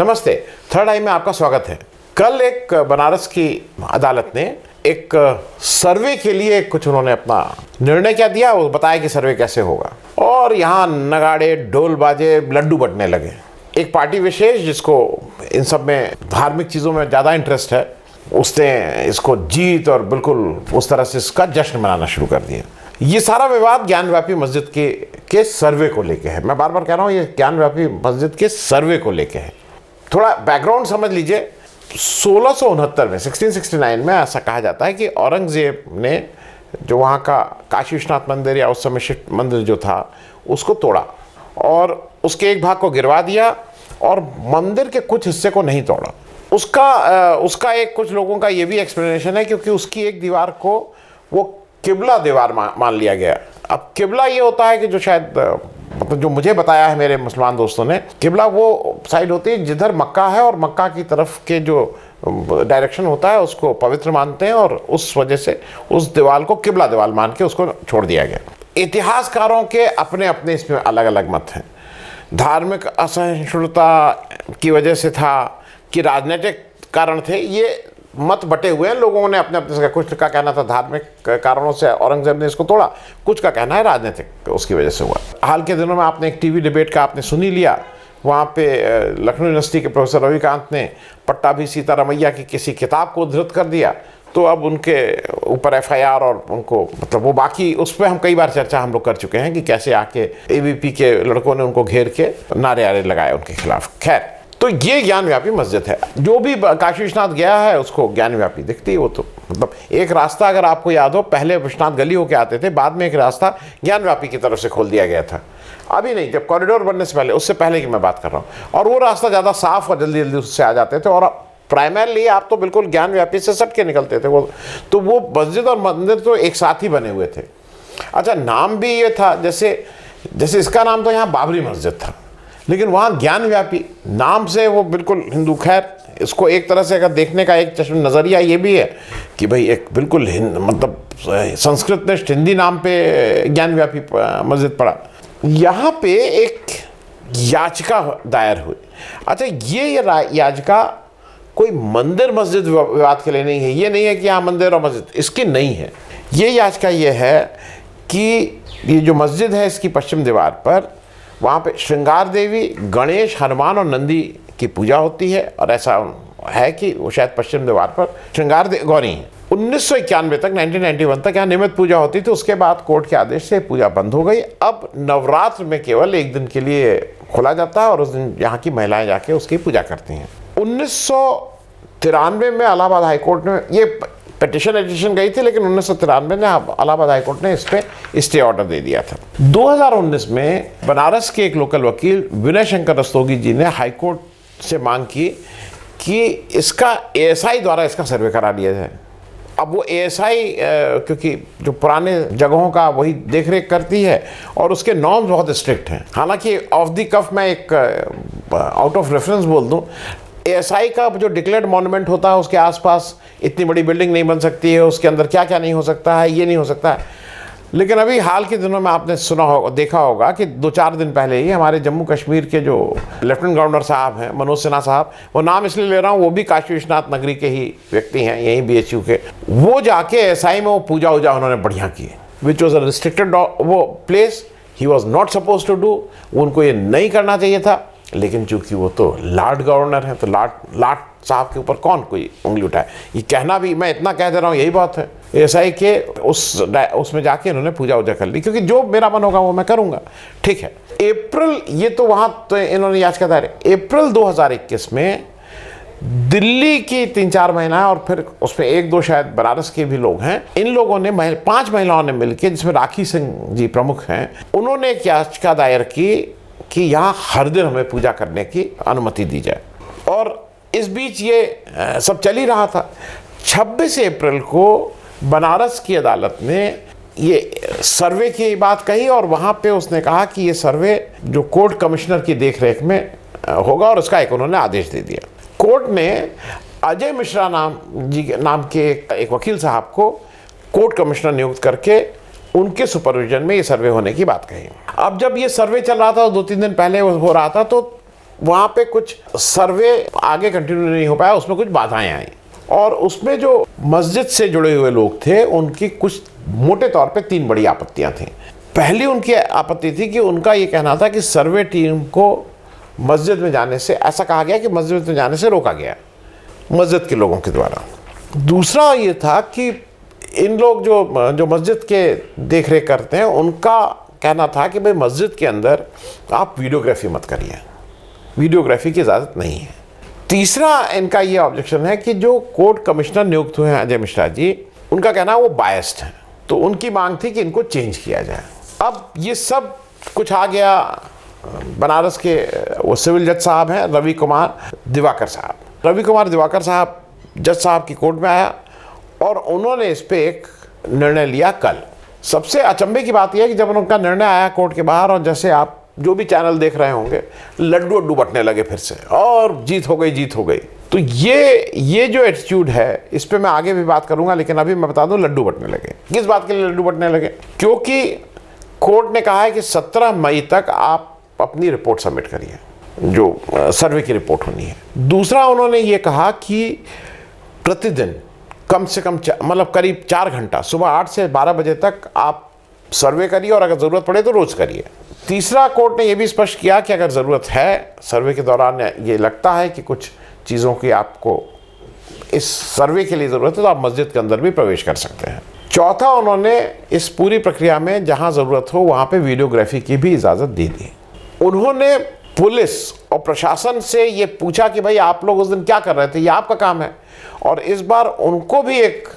नमस्ते, थर्ड आई में आपका स्वागत है। कल एक बनारस की अदालत ने एक सर्वे के लिए कुछ उन्होंने अपना निर्णय क्या दिया, वो बताया कि सर्वे कैसे होगा। और यहाँ नगाड़े ढोल बाजे लड्डू बंटने लगे। एक पार्टी विशेष जिसको इन सब में धार्मिक चीज़ों में ज़्यादा इंटरेस्ट है, उसने इसको जीत और बिल्कुल उस तरह से इसका जश्न मनाना शुरू कर दिया। ये सारा विवाद ज्ञानव्यापी मस्जिद के सर्वे को लेके है। मैं बार बार कह रहा हूँ, ये ज्ञानव्यापी मस्जिद के सर्वे को लेके है। थोड़ा बैकग्राउंड समझ लीजिए। 1669 में 1669 में ऐसा कहा जाता है कि औरंगजेब ने जो वहाँ का काशी विश्वनाथ मंदिर या उस समय शिव मंदिर जो था उसको तोड़ा और उसके एक भाग को गिरवा दिया और मंदिर के कुछ हिस्से को नहीं तोड़ा। उसका एक कुछ लोगों का ये भी एक्सप्लेनेशन है क्योंकि उसकी एक दीवार को वो किबला दीवार मान लिया गया। अब किबला ये होता है कि जो शायद मतलब जो मुझे बताया है मेरे मुसलमान दोस्तों ने, किबला वो साइड होती है जिधर मक्का है और मक्का की तरफ के जो डायरेक्शन होता है उसको पवित्र मानते हैं और उस वजह से उस दीवार को किबला दीवार मान के उसको छोड़ दिया गया। इतिहासकारों के अपने अपने इसमें अलग अलग मत हैं। धार्मिक असहिष्णुता की वजह से था कि राजनीतिक कारण थे, ये मत बटे हुए हैं। लोगों ने अपने अपने कुछ का कहना था धार्मिक कारणों से औरंगजेब ने इसको तोड़ा, कुछ का कहना है राजनीतिक उसकी वजह से हुआ। हाल के दिनों में आपने एक टीवी डिबेट का आपने सुनी लिया, वहाँ पे लखनऊ यूनिवर्सिटी के प्रोफेसर रविकांत ने पट्टाभी सीतारमैया की किसी किताब को उद्धृत कर दिया, तो अब उनके ऊपर FIR और उनको मतलब वो बाकी उस पर हम कई बार चर्चा हम लोग कर चुके हैं कि कैसे आके ABP के लड़कों ने उनको घेर के नारे आरे लगाए उनके खिलाफ। खैर, तो ये ज्ञानव्यापी मस्जिद है। जो भी काशी विश्वनाथ गया है उसको ज्ञानव्यापी दिखती है। वो तो मतलब एक रास्ता अगर आपको याद हो, पहले विश्वनाथ गली होके आते थे, बाद में एक रास्ता ज्ञानव्यापी की तरफ से खोल दिया गया था। अभी नहीं, जब कॉरिडोर बनने से पहले, उससे पहले की मैं बात कर रहा हूँ। और वो रास्ता ज़्यादा साफ और जल्दी जल्दी उससे आ जाते थे और प्राइमरली आप तो बिल्कुल ज्ञानव्यापी से सट के निकलते थे। वो मस्जिद और मंदिर तो एक साथ ही बने हुए थे। अच्छा, नाम भी ये था, जैसे इसका नाम तो यहाँ बाबरी मस्जिद था, लेकिन वहाँ ज्ञानव्यापी नाम से वो बिल्कुल हिंदू। खैर, इसको एक तरह से अगर देखने का एक चश्म नज़रिया ये भी है कि भाई एक बिल्कुल मतलब संस्कृतनिष्ठ हिंदी नाम पे ज्ञानव्यापी मस्जिद पड़ा। यहाँ पे एक याचिका दायर हुई। अच्छा, ये याचिका कोई मंदिर मस्जिद विवाद के लिए नहीं है। ये नहीं है कि यहाँ मंदिर और मस्जिद इसकी नहीं है। ये याचिका ये है कि ये जो मस्जिद है इसकी पश्चिम दीवार पर वहाँ पे श्रृंगार देवी, गणेश, हनुमान और नंदी की पूजा होती है। और ऐसा है कि वो शायद पश्चिम दीवार पर श्रृंगार गौरी है। 1991 तक 1991 तक यहाँ नियमित पूजा होती थी। उसके बाद कोर्ट के आदेश से पूजा बंद हो गई। अब नवरात्र में केवल एक दिन के लिए खोला जाता है और उस दिन यहाँ की महिलाएं जाके उसकी पूजा करती हैं। 1993 में इलाहाबाद हाईकोर्ट ने ये पिटिशन एडिशन गई थी, लेकिन 1993 में इलाहाबाद हाईकोर्ट ने इस पे स्टे ऑर्डर दे दिया था। 2019 में बनारस के एक लोकल वकील विनय शंकर रस्तोगी जी ने हाईकोर्ट से मांग की कि इसका ASI द्वारा इसका सर्वे करा लिया जाए। अब वो ASI क्योंकि जो पुराने जगहों का वही देख रेख करती है और उसके नॉर्म्स बहुत स्ट्रिक्ट हैं। हालांकि ऑफ द कफ मैं एक आउट ऑफ रेफरेंस बोल दूं, ASI का जो डिक्लेयर्ड मॉन्यूमेंट होता है उसके आसपास इतनी बड़ी बिल्डिंग नहीं बन सकती है, उसके अंदर क्या क्या नहीं हो सकता है, ये नहीं हो सकता है। लेकिन अभी हाल के दिनों में आपने सुना होगा, देखा होगा कि 2-4 दिन पहले ही हमारे जम्मू कश्मीर के जो लेफ्टिनेंट गवर्नर साहब हैं, मनोज सिन्हा साहब, वो नाम इसलिए ले रहा हूँ, वो भी काशी विश्वनाथ नगरी के ही व्यक्ति हैं, यहीं BHU के। वो जाके ASI में वो पूजा वूजा उन्होंने बढ़िया की, विच वॉज अ रिस्ट्रिक्टेड वो प्लेस ही was not suppose to do. उनको ये नहीं करना चाहिए था, लेकिन चूंकि वो तो लॉर्ड गवर्नर हैं तो लॉर्ड साहब के ऊपर कौन कोई उंगली उठाए। ये कहना भी, मैं इतना कह दे रहा हूँ, यही बात है। ASI के उसमें जाके इन्होंने पूजा वूजा कर ली, क्योंकि जो मेरा मन होगा वो मैं करूँगा। ठीक है, अप्रैल, ये तो वहाँ तो इन्होंने याचिका दायर, अप्रैल 2021 में दिल्ली की 3-4 महिलाएं और फिर उसमें 1-2 शायद बनारस के भी लोग हैं, इन लोगों ने 5 महिलाओं ने मिलकर, जिसमें राखी सिंह जी प्रमुख हैं, उन्होंने एक याचिका दायर की कि यहाँ हर दिन हमें पूजा करने की अनुमति दी जाए। और इस बीच ये सब चल ही रहा था। 26 अप्रैल को बनारस की अदालत ने ये सर्वे की बात कही और वहाँ पे उसने कहा कि ये सर्वे जो कोर्ट कमिश्नर की देखरेख में होगा और उसका एक उन्होंने आदेश दे दिया। कोर्ट ने अजय मिश्रा नाम के एक वकील साहब को कोर्ट कमिश्नर नियुक्त करके उनके सुपरविजन में ये सर्वे होने की बात कही। अब जब ये सर्वे चल रहा था, 2-3 दिन पहले हो रहा था, तो वहाँ पे कुछ सर्वे आगे कंटिन्यू नहीं हो पाया, उसमें कुछ बाधाएं आई और उसमें जो मस्जिद से जुड़े हुए लोग थे उनकी कुछ मोटे तौर पे 3 बड़ी आपत्तियां थी। पहली उनकी आपत्ति थी कि उनका ये कहना था कि सर्वे टीम को मस्जिद में जाने से, ऐसा कहा गया कि मस्जिद में जाने से रोका गया मस्जिद के लोगों के द्वारा। दूसरा ये था कि इन लोग जो मस्जिद के देख रेख करते हैं उनका कहना था कि भाई मस्जिद के अंदर आप वीडियोग्राफी मत करिए, वीडियोग्राफी की इजाज़त नहीं है। तीसरा इनका ये ऑब्जेक्शन है कि जो कोर्ट कमिश्नर नियुक्त हुए हैं अजय मिश्रा जी, उनका कहना है वो बायस्ड हैं, तो उनकी मांग थी कि इनको चेंज किया जाए। अब ये सब कुछ आ गया बनारस के वो सिविल जज साहब हैं रवि कुमार दिवाकर साहब। रवि कुमार दिवाकर साहब जज साहब की कोर्ट में आया और उन्होंने इस पे एक निर्णय लिया कल। सबसे अचंभे की बात यह है कि जब उनका निर्णय आया कोर्ट के बाहर, और जैसे आप जो भी चैनल देख रहे होंगे लड्डू अड्डू बटने लगे फिर से, और जीत हो गई, जीत हो गई। तो ये जो एटीट्यूड है इस पे मैं आगे भी बात करूंगा, लेकिन अभी मैं बता दूं लड्डू बटने लगे। किस बात के लिए लड्डू बटने लगे? क्योंकि कोर्ट ने कहा है कि 17 मई तक आप अपनी रिपोर्ट सबमिट करिए, जो सर्वे की रिपोर्ट होनी है। दूसरा उन्होंने ये कहा कि प्रतिदिन कम से कम मतलब करीब 4 घंटा सुबह 8 से 12 बजे तक आप सर्वे करिए, और अगर ज़रूरत पड़े तो रोज़ करिए। तीसरा कोर्ट ने यह भी स्पष्ट किया कि अगर ज़रूरत है सर्वे के दौरान ये लगता है कि कुछ चीज़ों की आपको इस सर्वे के लिए ज़रूरत है तो आप मस्जिद के अंदर भी प्रवेश कर सकते हैं। चौथा, उन्होंने इस पूरी प्रक्रिया में जहां ज़रूरत हो वहां पे वीडियोग्राफी की भी इजाज़त दे दी। उन्होंने पुलिस और प्रशासन से ये पूछा कि भाई आप लोग उस दिन क्या कर रहे थे, ये आपका काम है। और इस बार उनको भी एक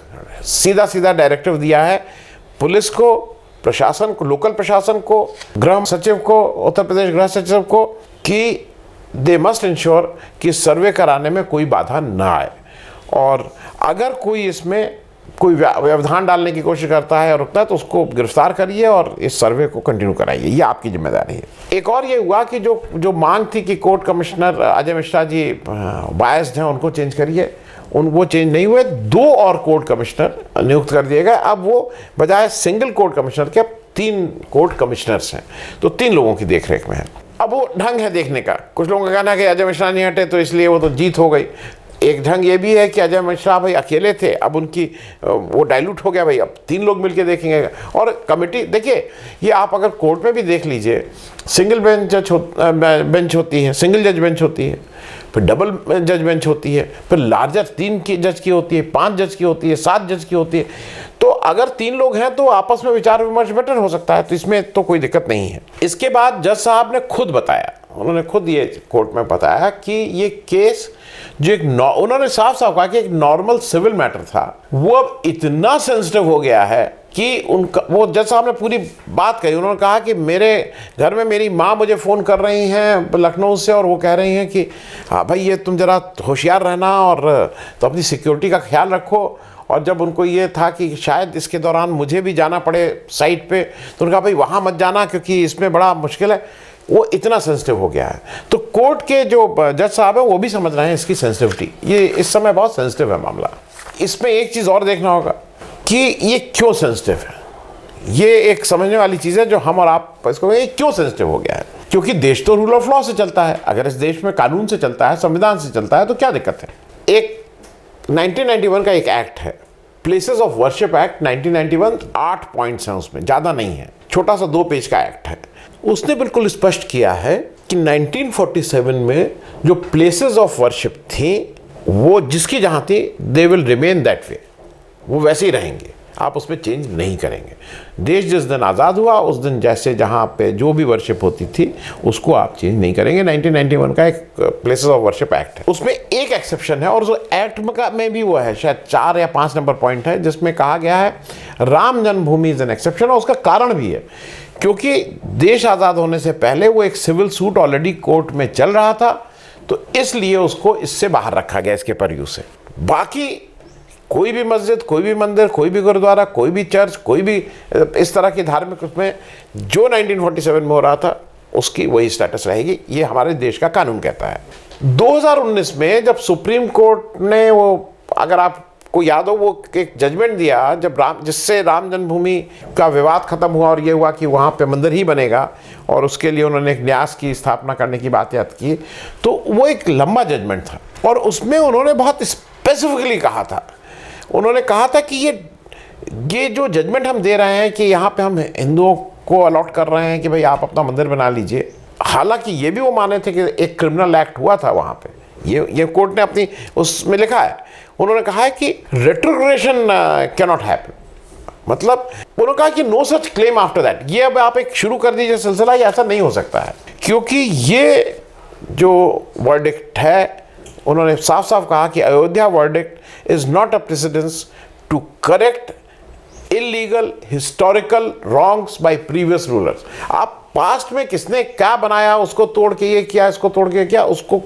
सीधा सीधा डायरेक्टिव दिया है, पुलिस को, प्रशासन को, लोकल प्रशासन को, गृह सचिव को, उत्तर प्रदेश गृह सचिव को, कि दे मस्ट इंश्योर कि सर्वे कराने में कोई बाधा ना आए, और अगर कोई इसमें कोई व्यवधान डालने की कोशिश करता है और रुकता है तो उसको गिरफ्तार करिए और इस सर्वे को कंटिन्यू कराइए, ये आपकी जिम्मेदारी है। एक और ये हुआ कि जो मांग थी कि court commissioner Ajay Mishra ji biased हैं, उनको चेंज करिए, वो चेंज नहीं हुए। 2 और कोर्ट कमिश्नर नियुक्त कर दिए गए। अब वो बजाय सिंगल कोर्ट कमिश्नर के अब 3 कोर्ट कमिश्नर्स हैं, तो 3 लोगों की देखरेख में है। अब वो ढंग है देखने का, कुछ लोगों का कहना है कि अजय मिश्रा नहीं हटे तो इसलिए वो तो जीत हो गई। एक ढंग ये भी है कि अजय मिश्रा भाई अकेले थे, अब उनकी वो डाइल्यूट हो गया भाई, अब 3 लोग मिलके देखेंगे। और कमेटी देखिए, ये आप अगर कोर्ट में भी देख लीजिए, सिंगल बेंच होती है, सिंगल जज बेंच होती है, फिर डबल जज बेंच होती है, फिर लार्जर 3 जज की होती है, 5 जज की होती है, 7 जज की होती है। तो अगर 3 लोग हैं तो आपस में विचार विमर्श बेटर हो सकता है, तो इसमें तो कोई दिक्कत नहीं है। इसके बाद जज साहब ने खुद बताया, उन्होंने खुद ये कोर्ट में बताया कि ये केस जो उन्होंने साफ साफ कहा कि एक नॉर्मल सिविल मैटर था, वो अब इतना सेंसिटिव हो गया है कि उनका, वो जज साहब ने पूरी बात कही। उन्होंने कहा कि मेरे घर में मेरी माँ मुझे फ़ोन कर रही हैं लखनऊ से, और वो कह रही हैं कि हाँ भाई ये तुम ज़रा होशियार रहना और तो अपनी सिक्योरिटी का ख्याल रखो। और जब उनको ये था कि शायद इसके दौरान मुझे भी जाना पड़े साइट पे, तो उन्होंने कहा भाई वहाँ मत जाना क्योंकि इसमें बड़ा मुश्किल है। वो इतना सेंसिटिव हो गया है। तो कोर्ट के जो जज साहब हैं वो भी समझ रहे हैं इसकी सेंसिटिविटी, ये इस समय बहुत सेंसिटिव है मामला। इसमें एक चीज़ और देखना होगा कि ये क्यों सेंसिटिव है। ये एक समझने वाली चीज़ है जो हम और आप इसको क्यों सेंसिटिव हो गया है, क्योंकि देश तो रूल ऑफ लॉ से चलता है। अगर इस देश में कानून से चलता है, संविधान से चलता है, तो क्या दिक्कत है। एक 1991 का एक एक्ट है, places of worship act 1991, 8 points हैं उसमें, ज़्यादा नहीं है, छोटा सा 2 पेज का एक्ट है। उसने बिल्कुल स्पष्ट किया है कि 1947 में जो प्लेसेस ऑफ वर्शिप थी वो जिसकी जहां थी, they will remain that way, वो वैसे ही रहेंगे, आप उसमें चेंज नहीं करेंगे। देश जिस दिन आज़ाद हुआ उस दिन जैसे जहां पे जो भी वर्शिप होती थी उसको आप चेंज नहीं करेंगे। 1991 का एक प्लेसेस ऑफ वर्शिप एक्ट है, उसमें एक एक्सेप्शन है, और उस एक्ट में भी वो है, शायद 4 या 5 नंबर पॉइंट है, जिसमें कहा गया है राम जन्मभूमि इज एन एक्सेप्शन। और उसका कारण भी है क्योंकि देश आज़ाद होने से पहले वो एक सिविल सूट ऑलरेडी कोर्ट में चल रहा था, तो इसलिए उसको इससे बाहर रखा गया, इसके परव्यू से। बाकी कोई भी मस्जिद, कोई भी मंदिर, कोई भी गुरुद्वारा, कोई भी चर्च, कोई भी इस तरह की धार्मिक उसमें जो 1947 में हो रहा था उसकी वही स्टेटस रहेगी, ये हमारे देश का कानून कहता है। 2019 में जब सुप्रीम कोर्ट ने वो, अगर आप आपको याद हो वो एक जजमेंट दिया जब जिससे राम जन्मभूमि का विवाद खत्म हुआ और ये हुआ कि वहाँ पे मंदिर ही बनेगा और उसके लिए उन्होंने एक न्यास की स्थापना करने की बात याद की। तो वो एक लंबा जजमेंट था और उसमें उन्होंने बहुत स्पेसिफिकली कहा था, उन्होंने कहा था कि ये जो जजमेंट हम दे रहे हैं कि यहाँ पे हम हिंदुओं को अलॉट कर रहे हैं कि भाई आप अपना मंदिर बना लीजिए, हालांकि ये भी वो माने थे कि एक क्रिमिनल एक्ट हुआ था वहाँ पे, ये कोर्ट ने अपनी उसमें लिखा है, उन्होंने कहा है कि रेट्रोग्रेशन कैन नॉट हैपन, मतलब उन्होंने कहा कि no such claim after that, ये अब आप एक शुरू कर दीजिए सिलसिला, ये ऐसा नहीं हो सकता है, क्योंकि ये जो वर्डिक्ट है उन्होंने साफ साफ कहा कि Ayodhya verdict is not a precedence to correct illegal historical wrongs by previous rulers. आप पास्ट में किसने क्या बनाया उसको तोड़ के ये किया, इसको तोड़ के क्या, उसको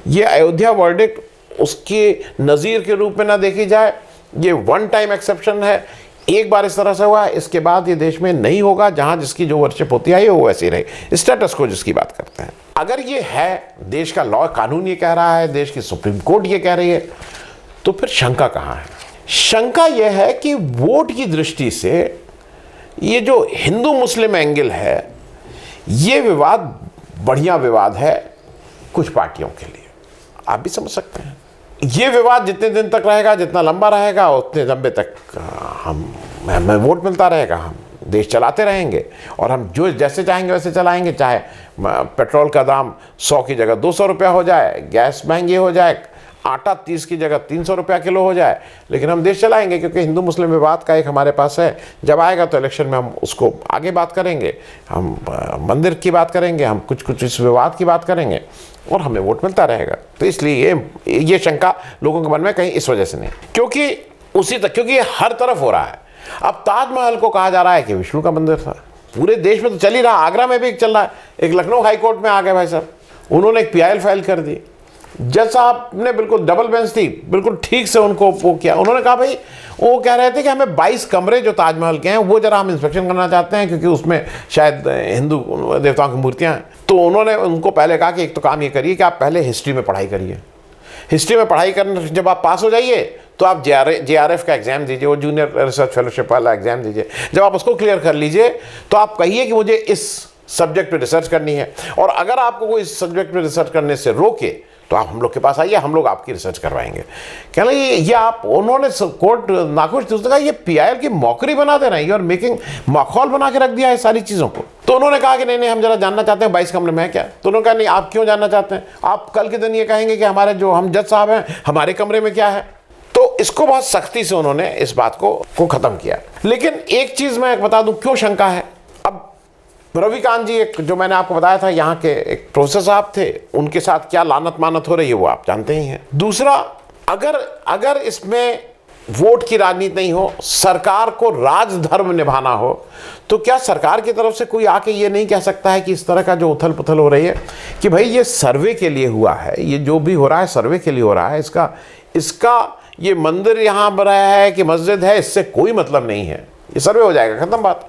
ये अयोध्या वर्डिक्ट उसके नज़ीर के रूप में ना देखी जाए, ये वन टाइम एक्सेप्शन है, एक बार इस तरह से हुआ, इसके बाद ये देश में नहीं होगा, जहां जिसकी जो वर्शिप होती है वो वैसी रहे, स्टेटस को जिसकी बात करते हैं। अगर ये है, देश का लॉ कानून ये कह रहा है, देश की सुप्रीम कोर्ट ये कह रही है, तो फिर शंका कहाँ है? शंका यह है कि वोट की दृष्टि से ये जो हिंदू मुस्लिम एंगल है, ये विवाद बढ़िया विवाद है कुछ पार्टियों के लिए, आप भी समझ सकते हैं। ये विवाद जितने दिन तक रहेगा, जितना लंबा रहेगा, उतने लंबे तक हमें वोट मिलता रहेगा, हम देश चलाते रहेंगे और हम जो जैसे चाहेंगे वैसे चलाएंगे, चाहे पेट्रोल का दाम 100 की जगह 200 रुपया हो जाए, गैस महंगी हो जाए, आटा 30 की जगह 300 रुपया किलो हो जाए, लेकिन हम देश चलाएंगे, क्योंकि हिंदू मुस्लिम विवाद का एक हमारे पास है। जब आएगा तो इलेक्शन में हम उसको आगे बात करेंगे, हम मंदिर की बात करेंगे, हम कुछ इस विवाद की बात करेंगे और हमें वोट मिलता रहेगा। तो इसलिए ये शंका लोगों के मन में कहीं इस वजह से नहीं, क्योंकि ये हर तरफ हो रहा है। अब ताजमहल को कहा जा रहा है कि विष्णु का मंदिर था, पूरे देश में तो चल ही रहा, आगरा में भी एक चल रहा है, एक लखनऊ हाई कोर्ट में आ गए भाई साहब, उन्होंने एक PIL फाइल कर दी, जज साहब ने बिल्कुल डबल बेंच थी, बिल्कुल ठीक से उनको वो किया, उन्होंने कहा भाई, वो कह रहे थे कि हमें 22 कमरे जो ताजमहल के हैं वो जरा हम इंस्पेक्शन करना चाहते हैं, क्योंकि उसमें शायद हिंदू देवताओं की मूर्तियां हैं। तो उन्होंने उनको पहले कहा कि एक तो काम ये करिए कि आप पहले हिस्ट्री में पढ़ाई करिए, हिस्ट्री में पढ़ाई करने जब आप पास हो जाइए तो आप JRF का एग्जाम दीजिए, वो जूनियर रिसर्च फेलोशिप वाला एग्जाम दीजिए, जब आप उसको क्लियर कर लीजिए तो आप कहिए कि मुझे इस सब्जेक्ट पे रिसर्च करनी है, और अगर आपको कोई इस सब्जेक्ट पे रिसर्च करने से रोके तो आप हम लोग के पास आइए, हम लोग आपकी रिसर्च करवाएंगे। कहना ये आप, उन्होंने कोर्ट नाखुश थी, उसने कहा ये PIL की मौकरी बना दे रहे हैं, यू आर मेकिंग माहौल बना के रख दिया है सारी चीज़ों को। तो उन्होंने कहा कि नहीं हम जरा जानना चाहते हैं 22 कमरे में है क्या। तो उन्होंने कहा नहीं, आप क्यों जानना चाहते हैं, आप कल के दिन ये कहेंगे कि हमारे जो हम जज साहब हैं हमारे कमरे में क्या है। तो इसको बहुत सख्ती से उन्होंने इस बात को ख़त्म किया। लेकिन एक चीज़ मैं बता दूँ क्यों शंका है। अब रविकांत जी, एक जो मैंने आपको बताया था यहाँ के एक प्रोफेसर साहब थे, उनके साथ क्या लानत मानत हो रही है वो आप जानते ही हैं। दूसरा, अगर इसमें वोट की राजनीति नहीं हो, सरकार को राजधर्म निभाना हो, तो क्या सरकार की तरफ से कोई आके ये नहीं कह सकता है कि इस तरह का जो उथल पुथल हो रही है कि भाई ये सर्वे के लिए हुआ है, ये जो भी हो रहा है सर्वे के लिए हो रहा है, इसका ये मंदिर यहाँ बना है कि मस्जिद है, इससे कोई मतलब नहीं है, ये सर्वे हो जाएगा, खत्म बात।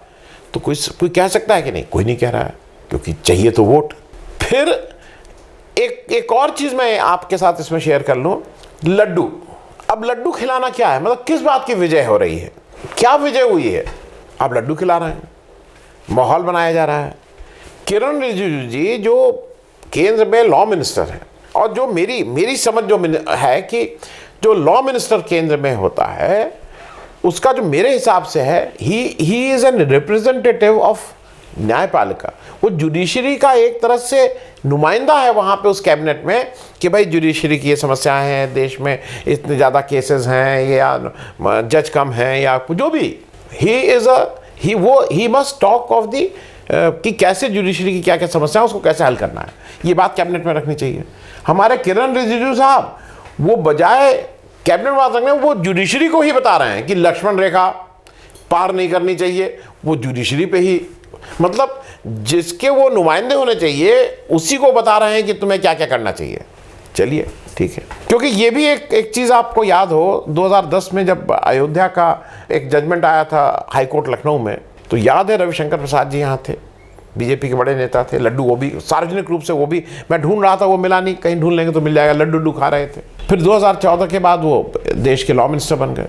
तो कोई कह सकता है कि नहीं, कोई नहीं कह रहा है, क्योंकि चाहिए तो वोट। फिर एक और चीज़ मैं आपके साथ इसमें शेयर कर लूँ, लड्डू। अब लड्डू खिलाना क्या है, मतलब किस बात की विजय हो रही है, क्या विजय हुई है, आप लड्डू खिला रहे हैं, माहौल बनाया जा रहा है। किरण रिजिजू जी जो केंद्र में लॉ मिनिस्टर हैं, और जो मेरी समझ जो है कि जो लॉ मिनिस्टर केंद्र में होता है उसका जो मेरे हिसाब से है, he is an representative of न्यायपालिका, वो जुडिशरी का एक तरह से नुमाइंदा है वहाँ पे उस कैबिनेट में कि भाई जुडिशरी की ये समस्याएं हैं, देश में इतने ज़्यादा केसेस हैं, या जज कम हैं, या जो भी, he must talk of the कि कैसे जुडिशरी की क्या क्या समस्या है, उसको कैसे हल करना है, ये बात कैबिनेट में रखनी चाहिए। हमारे किरण रिजिजू साहब वो बजाय कैबिनेट बात रखने, वो जुडिशरी को ही बता रहे हैं कि लक्ष्मण रेखा पार नहीं करनी चाहिए, वो जुडिशरी पे ही, मतलब जिसके वो नुमाइंदे होने चाहिए उसी को बता रहे हैं कि तुम्हें क्या क्या करना चाहिए। चलिए ठीक है, क्योंकि ये भी एक चीज़ आपको याद हो, 2010 में जब अयोध्या का एक जजमेंट आया था हाई कोर्ट लखनऊ में, तो याद है रविशंकर प्रसाद जी यहाँ थे, बीजेपी के बड़े नेता थे, लड्डू, वो भी सार्वजनिक रूप से, वो भी मैं ढूंढ रहा था, वो मिला नहीं, कहीं ढूंढ लेंगे तो मिल जाएगा, लड्डू खा रहे थे। फिर 2014 के बाद वो देश के लॉ मिनिस्टर बन गए।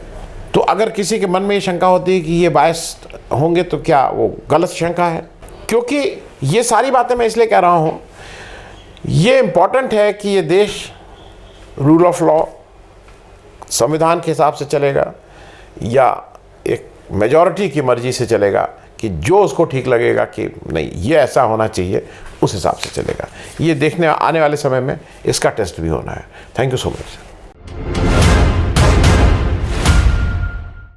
तो अगर किसी के मन में ये शंका होती है कि ये बायस होंगे, तो क्या वो गलत शंका है? क्योंकि ये सारी बातें मैं इसलिए कह रहा हूँ, ये इम्पॉर्टेंट है कि ये देश रूल ऑफ लॉ, संविधान के हिसाब से चलेगा या एक मेजॉरिटी की मर्जी से चलेगा, कि जो उसको ठीक लगेगा कि नहीं ये ऐसा होना चाहिए, उस हिसाब से चलेगा। ये देखने आने वाले समय में इसका टेस्ट भी होना है। Thank you so much.